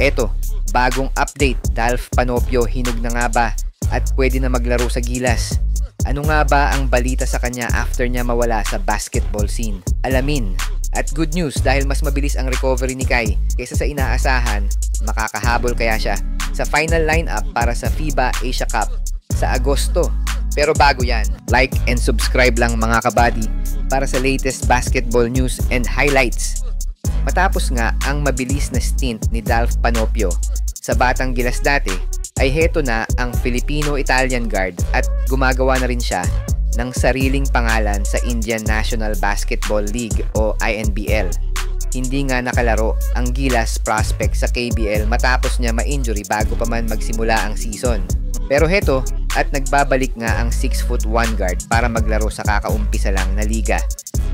Eto, bagong update, Dalf Panopio hinug na nga ba at pwede na maglaro sa Gilas? Ano nga ba ang balita sa kanya after niya mawala sa basketball scene? Alamin. At good news dahil mas mabilis ang recovery ni Kai kaysa sa inaasahan, makakahabol kaya siya sa final lineup para sa FIBA Asia Cup sa Agosto. Pero bago yan, like and subscribe lang mga kabady para sa latest basketball news and highlights. Matapos nga ang mabilis na stint ni Dalf Panopio sa Batang Gilas dati, ay heto na ang Filipino-Italian guard at gumagawa na rin siya ng sariling pangalan sa Indian National Basketball League o INBL. Hindi nga nakalaro ang Gilas prospect sa KBL matapos niya ma-injury bago pa man magsimula ang season. Pero heto, at nagbabalik nga ang 6'1" guard para maglaro sa kakaumpisa lang na liga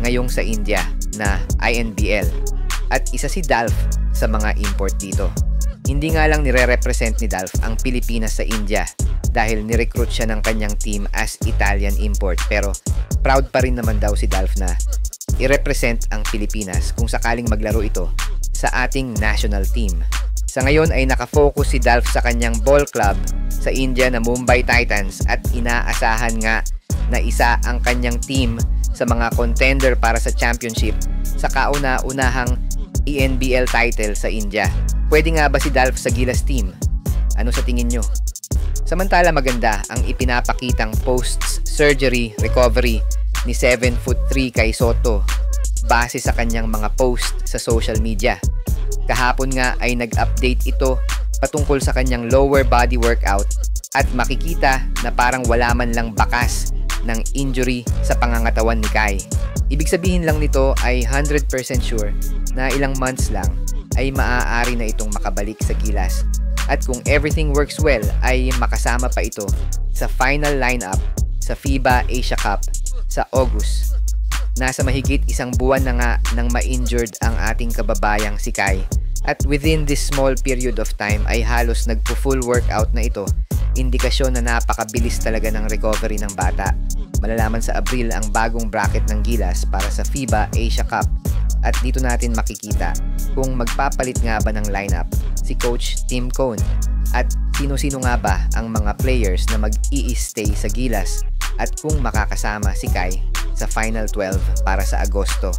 ngayong sa India na INBL. At isa si Dalf sa mga import dito. Hindi nga lang nire-represent ni Dalf ang Pilipinas sa India dahil nirecruit siya ng kanyang team as Italian import, pero proud pa rin naman daw si Dalf na i-represent ang Pilipinas kung sakaling maglaro ito sa ating national team. Sa ngayon ay nakafocus si Dalf sa kanyang ball club sa India na Mumbai Titans at inaasahan nga na isa ang kanyang team sa mga contender para sa championship sa kauna-unahang ENBL title sa India. Pwede nga ba si Dalf sa Gilas team? Ano sa tingin nyo? Samantala maganda ang ipinapakitang post-surgery recovery ni 7'3" Kai Sotto base sa kanyang mga post sa social media. Kahapon nga ay nag-update ito patungkol sa kanyang lower body workout at makikita na parang wala man lang bakas ng injury sa pangangatawan ni Kai. Ibig sabihin lang nito ay 100% sure na ilang months lang ay maaari na itong makabalik sa Gilas. At kung everything works well ay makasama pa ito sa final lineup sa FIBA Asia Cup sa August. Nasa mahigit isang buwan na nga nang ma-injured ang ating kababayang si Kai. At within this small period of time ay halos nagpo-full workout na ito. Indikasyon na napakabilis talaga ng recovery ng bata. Malalaman sa Abril ang bagong bracket ng Gilas para sa FIBA Asia Cup. At dito natin makikita kung magpapalit nga ba ng lineup si Coach Tim Cone at sino-sino nga ba ang mga players na mag-i-stay sa Gilas at kung makakasama si Kai sa Final 12 para sa Agosto.